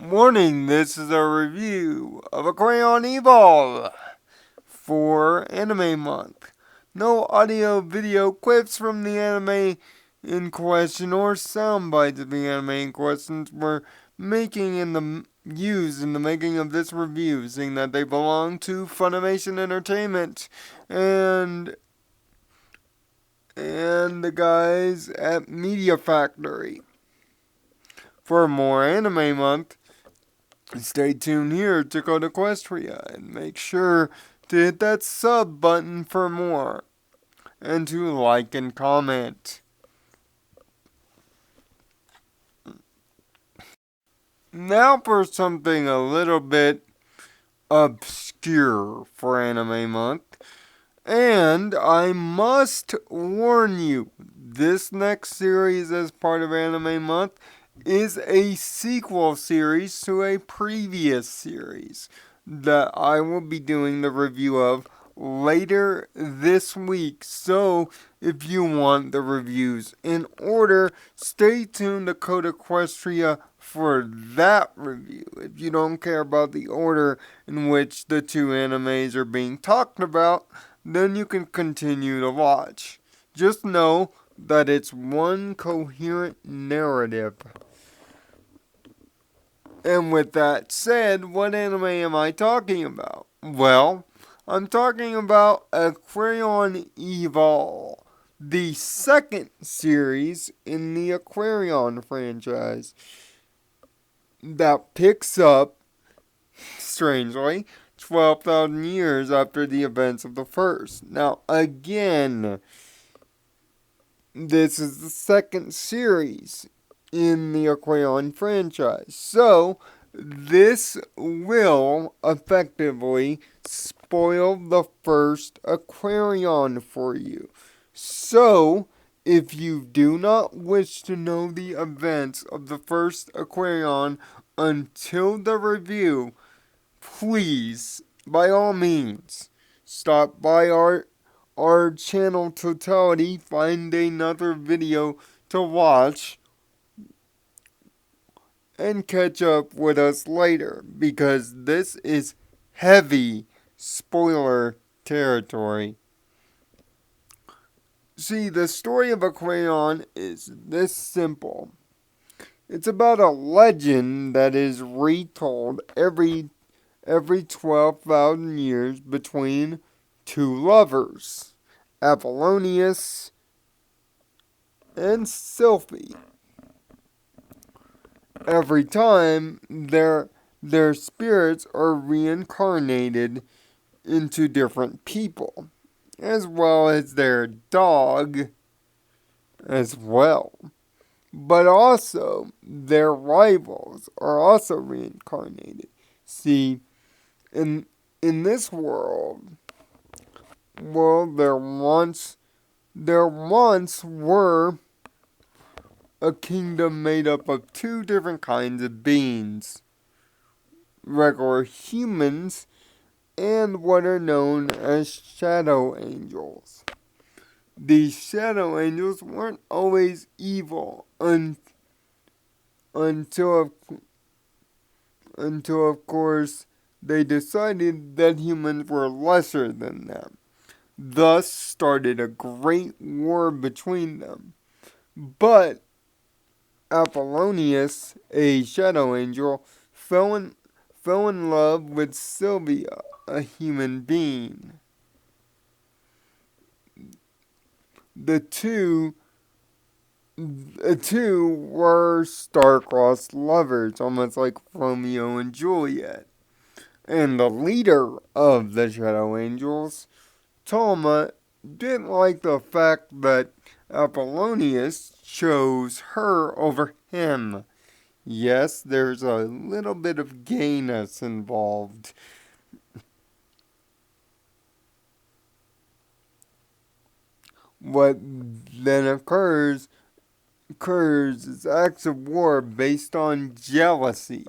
Warning, this is a review of Aquarion Evol for Anime Month. No audio video clips from the anime in question or sound bites of the anime in question were used in the making of this review, seeing that they belong to Funimation Entertainment and the guys at Media Factory. For more Anime Month, stay tuned here to go to Equestria and make sure to hit that sub button for more and to like and comment. Now for something a little bit obscure for Anime Month. And I must warn you, this next series as part of Anime Month is a sequel series to a previous series that I will be doing the review of later this week. So, if you want the reviews in order, stay tuned to Code Equestria for that review. If you don't care about the order in which the two animes are being talked about, then you can continue to watch. Just know that it's one coherent narrative. And with that said, what anime am I talking about? Well, I'm talking about Aquarion Evol, the second series in the Aquarion franchise that picks up, strangely, 12,000 years after the events of the first. Now, again, this is the second series in the Aquarion franchise. So, this will effectively spoil the first Aquarion for you. So, if you do not wish to know the events of the first Aquarion until the review, please, by all means, stop by our channel totality, find another video to watch, and catch up with us later, because this is heavy spoiler territory. See, the story of Aquarion is this simple. It's about a legend that is retold every 12,000 years between two lovers, Apollonius and Sylphie. Every time their spirits are reincarnated into different people, as well as their dog as well. But also, their rivals are also reincarnated. See, in this world there once were a kingdom made up of two different kinds of beings: regular humans and what are known as shadow angels. These shadow angels weren't always evil until of course they decided that humans were lesser than them. Thus started a great war between them. But Apollonius, a shadow angel, fell in love with Sylvia, a human being. The two were star-crossed lovers, almost like Romeo and Juliet. And the leader of the Shadow Angels, Talma, didn't like the fact that Apollonius chose her over him. Yes, there's a little bit of gayness involved. What then occurs is acts of war based on jealousy.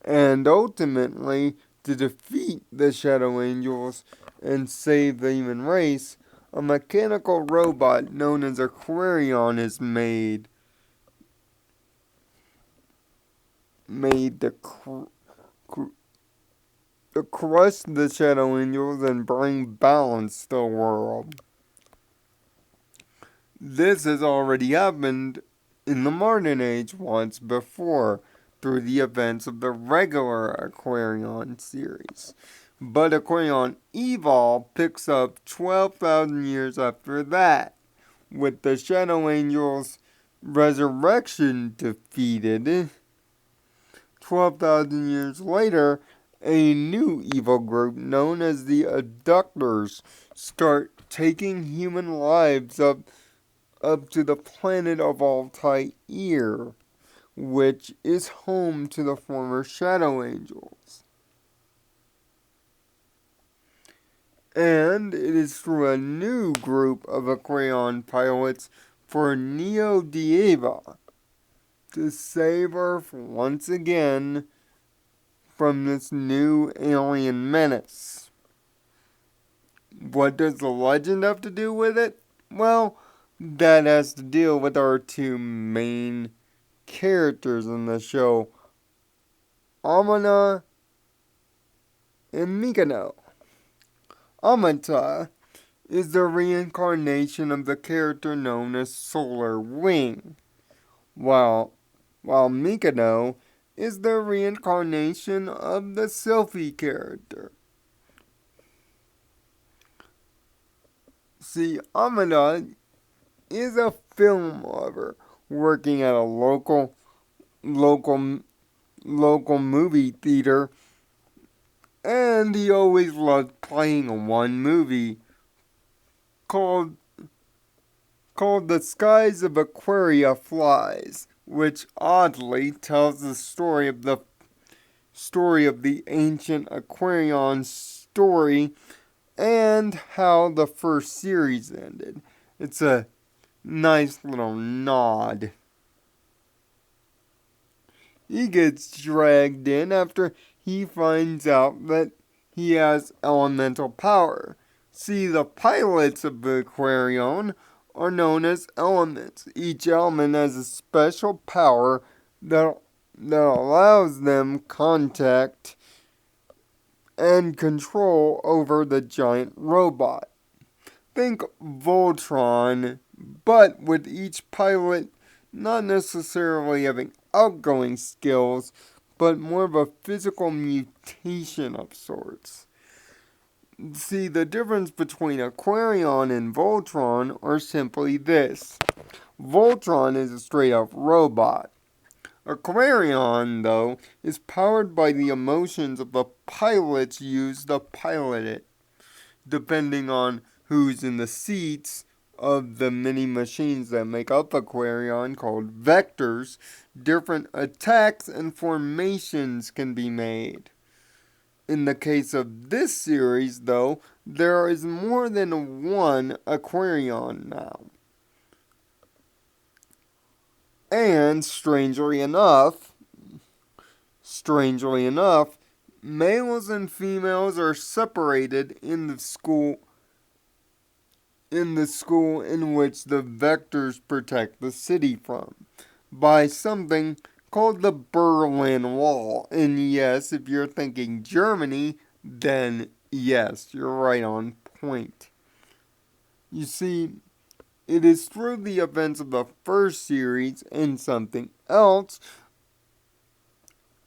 And ultimately, to defeat the Shadow Angels and save the human race, a mechanical robot known as Aquarion is made. made to crush the Shadow Angels and bring balance to the world. This has already happened in the modern age once before through the events of the regular Aquarion series. But Aquarion Evol picks up 12,000 years after that, with the Shadow Angels' resurrection defeated. 12,000 years later, a new evil group known as the Abductors start taking human lives up to the planet of Altair, which is home to the former Shadow Angels. And it is through a new group of Aquarion pilots for Neo Dieva to save Earth once again from this new alien menace. What does the legend have to do with it? Well, that has to deal with our two main characters in the show, Amina and Mikado. Amata is the reincarnation of the character known as Solar Wing, while Mikado is the reincarnation of the Sylphie character. See, Amada is a film lover working at a local movie theater, and he always loved playing one movie called The Skies of Aquaria Flies, which oddly tells the story of the ancient Aquarion story and how the first series ended. It's a nice little nod. He gets dragged in after he finds out that he has elemental power. See, the pilots of the Aquarion are known as elements. Each element has a special power that allows them contact and control over the giant robot. Think Voltron, but with each pilot not necessarily having outgoing skills, but more of a physical mutation of sorts. See, the difference between Aquarion and Voltron are simply this. Voltron is a straight up robot. Aquarion, though, is powered by the emotions of the pilots used to pilot it. Depending on who's in the seats of the many machines that make up Aquarion, called vectors, different attacks and formations can be made. In the case of this series, though, there is more than one Aquarion now. And strangely enough, males and females are separated in the school in which the vectors protect the city from by something called the Berlin Wall. And yes, if you're thinking Germany, then yes, you're right on point. You see, it is through the events of the first series and something else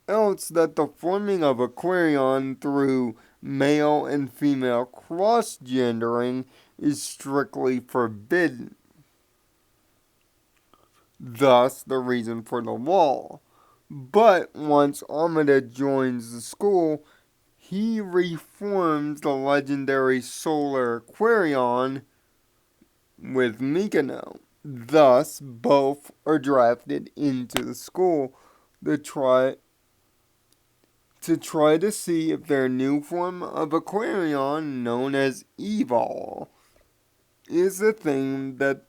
that the forming of Aquarion through male and female cross-gendering is strictly forbidden. Thus, the reason for the wall. But once Amida joins the school, he reforms the legendary Solar Aquarion with Mikado. Thus, both are drafted into the school to try to see if their new form of Aquarion, known as Evol, is the thing that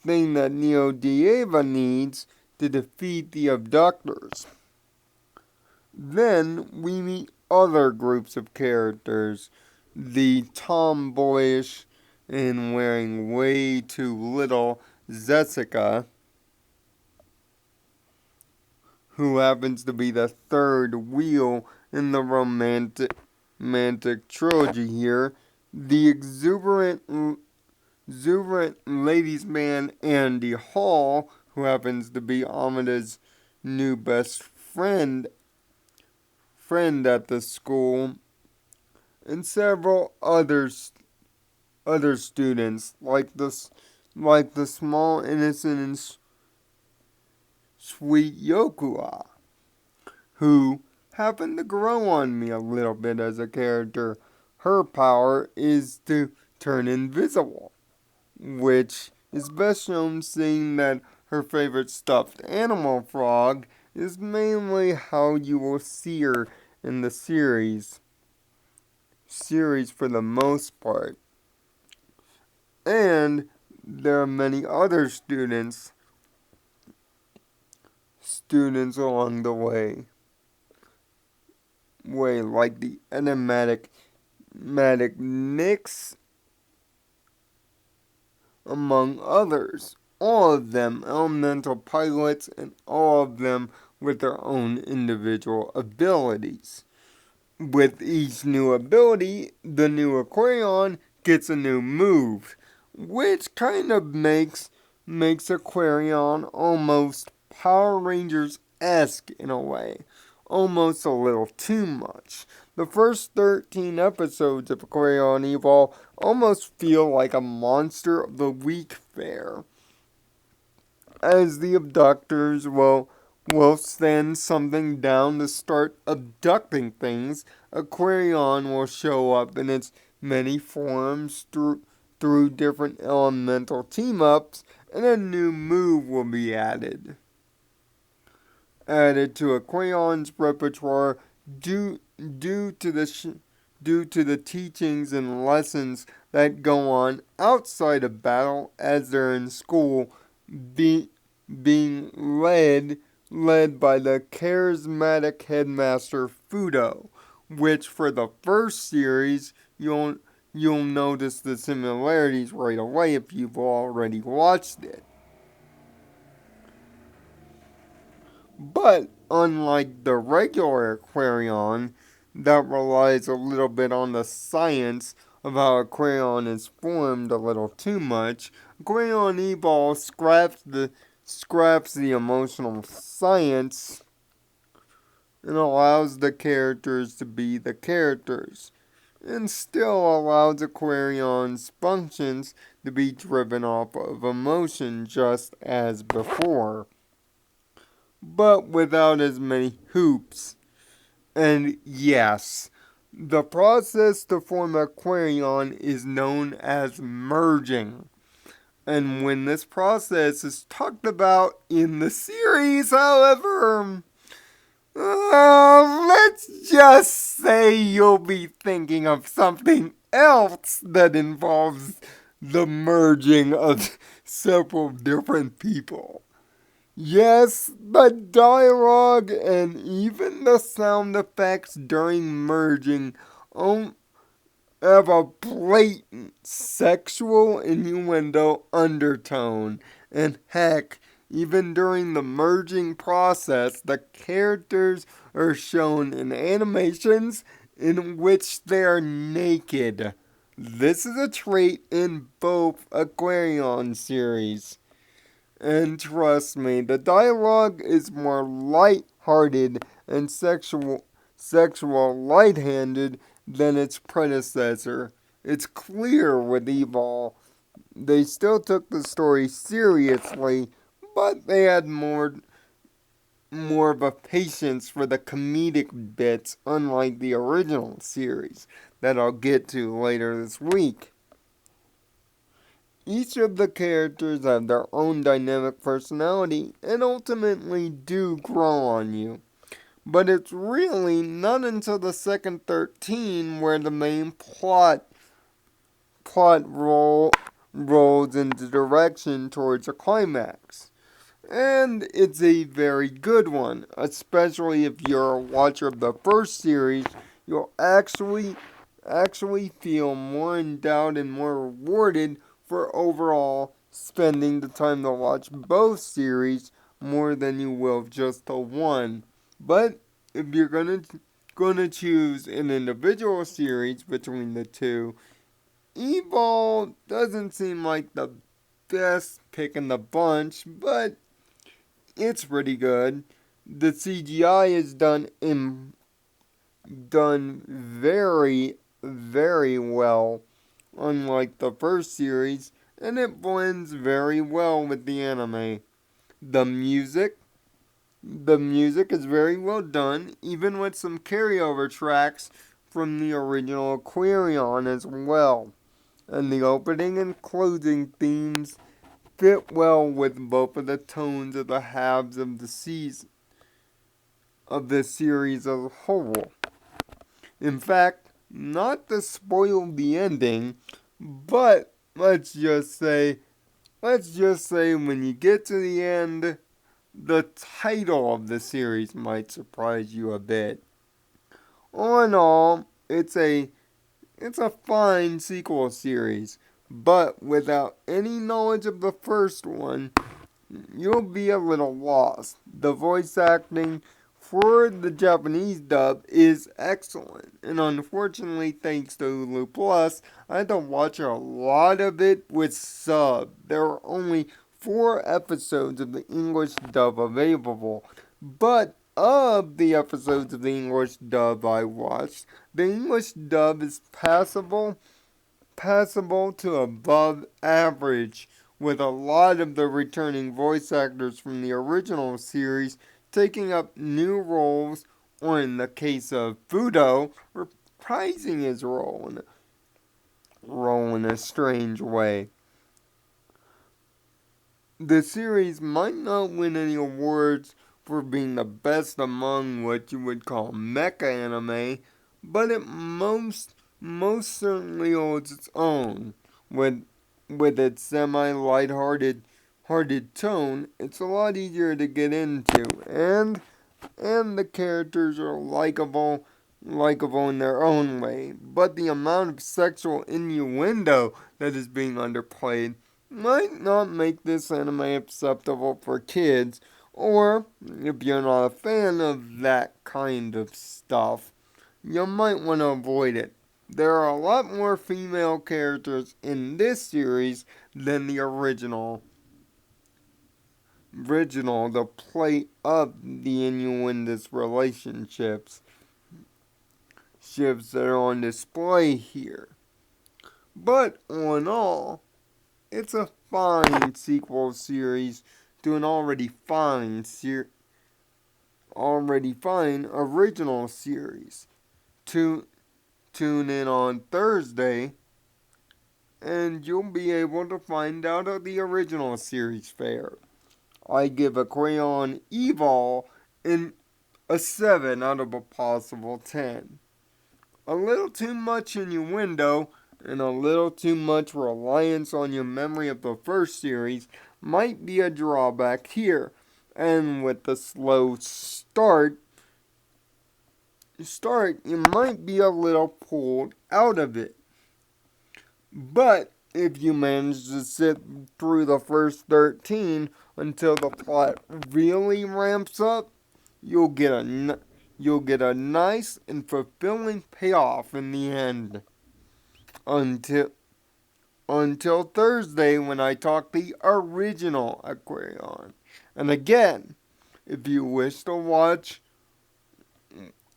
Neo Dieva needs to defeat the Abductors. Then we meet other groups of characters, the tomboyish and wearing way too little Jessica, who happens to be the third wheel in the romantic trilogy here. The exuberant ladies' man Andy Hall, who happens to be Amada's new best friend at the school, and several other students like the small innocent and sweet Yokua, who happened to grow on me a little bit as a character. Her power is to turn invisible, which is best shown seeing that her favorite stuffed animal frog is mainly how you will see her in the series for the most part. And there are many other students along the way like the enigmatic Nix, among others. All of them elemental pilots, and all of them with their own individual abilities. With each new ability, the new Aquarion gets a new move, which kind of makes Aquarion almost Power Rangers-esque in a way. Almost a little too much. The first 13 episodes of Aquarion Evol almost feel like a Monster of the Week fair, as the abductors will send something down to start abducting things. Aquarion will show up in its many forms through different elemental team-ups, and a new move will be added to Aquarion's repertoire due to the teachings and lessons that go on outside of battle as they're in school, being led by the charismatic headmaster Fudo, which for the first series you'll notice the similarities right away if you've already watched it. But unlike the regular Aquarion, that relies a little bit on the science of how Aquarion is formed a little too much, Aquarion Evol scraps the emotional science and allows the characters to be the characters, and still allows Aquarion's functions to be driven off of emotion just as before, but without as many hoops. And yes, the process to form Aquarion is known as merging. And when this process is talked about in the series, however, let's just say you'll be thinking of something else that involves the merging of several different people. Yes, the dialogue and even the sound effects during merging have a blatant sexual innuendo undertone. And heck, even during the merging process, the characters are shown in animations in which they are naked. This is a trait in both Aquarion series. And trust me, the dialogue is more light-hearted and sexual light-handed than its predecessor. It's clear with Evol, they still took the story seriously, but they had more of a patience for the comedic bits, unlike the original series that I'll get to later this week. Each of the characters have their own dynamic personality and ultimately do grow on you. But it's really not until the second 13 where the main plot rolls into direction towards a climax. And it's a very good one, especially if you're a watcher of the first series. You'll actually feel more endowed and more rewarded for overall spending the time to watch both series more than you will just the one. But if you're gonna choose an individual series between the two, Evol doesn't seem like the best pick in the bunch, but it's pretty good. The CGI is done very, very well, unlike the first series, and it blends very well with the anime. The music, the music is very well done, even with some carryover tracks from the original Aquarion as well. And the opening and closing themes fit well with both of the tones of the halves of the season of the series as a whole. In fact, not to spoil the ending, but let's just say when you get to the end, the title of the series might surprise you a bit. All in all, it's a fine sequel series, but without any knowledge of the first one, you'll be a little lost. The voice acting for the Japanese dub is excellent, and unfortunately, thanks to Hulu Plus, I had to watch a lot of it with sub. There are only 4 episodes of the English dub available, but of the episodes of the English dub I watched, the English dub is passable to above average, with a lot of the returning voice actors from the original series taking up new roles, or in the case of Fudo, reprising his role in a strange way. The series might not win any awards for being the best among what you would call mecha anime, but it most certainly holds its own. With its semi lighthearted hearted tone, it's a lot easier to get into, and the characters are likable in their own way. But the amount of sexual innuendo that is being underplayed might not make this anime acceptable for kids, or if you're not a fan of that kind of stuff, you might want to avoid it. There are a lot more female characters in this series than the original to play up the innuendous relationships that are on display here. But all in all, it's a fine sequel series to an already fine original series. Tune in on Thursday, and you'll be able to find out how the original series fared. I give Aquarion Evol a 7 out of a possible 10. A little too much innuendo and a little too much reliance on your memory of the first series might be a drawback here. And with the slow start, you might be a little pulled out of it. But if you manage to sit through the first 13 until the plot really ramps up, you'll get a nice and fulfilling payoff in the end. Until Thursday, when I talk the original Aquarion. And again, if you wish to watch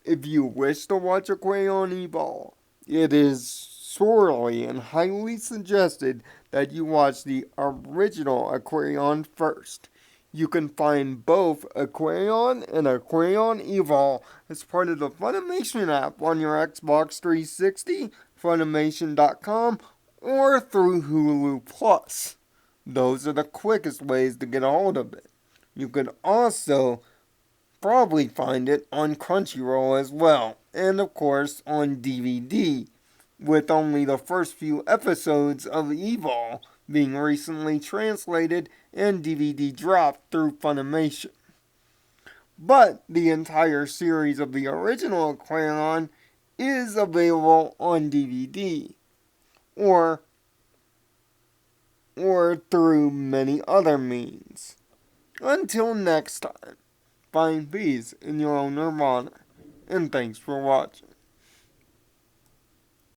Aquarion Evol, it is sorely and highly suggested that you watch the original Aquarion first. You can find both Aquarion and Aquarion Evol as part of the Funimation app on your Xbox 360, Funimation.com, or through Hulu Plus. Those are the quickest ways to get a hold of it. You could also probably find it on Crunchyroll as well, and of course on DVD, with only the first few episodes of Evol being recently translated and DVD dropped through Funimation. But the entire series of the original Aquarion is available on DVD, or through many other means. Until next time, find peace in your own nirvana, and thanks for watching.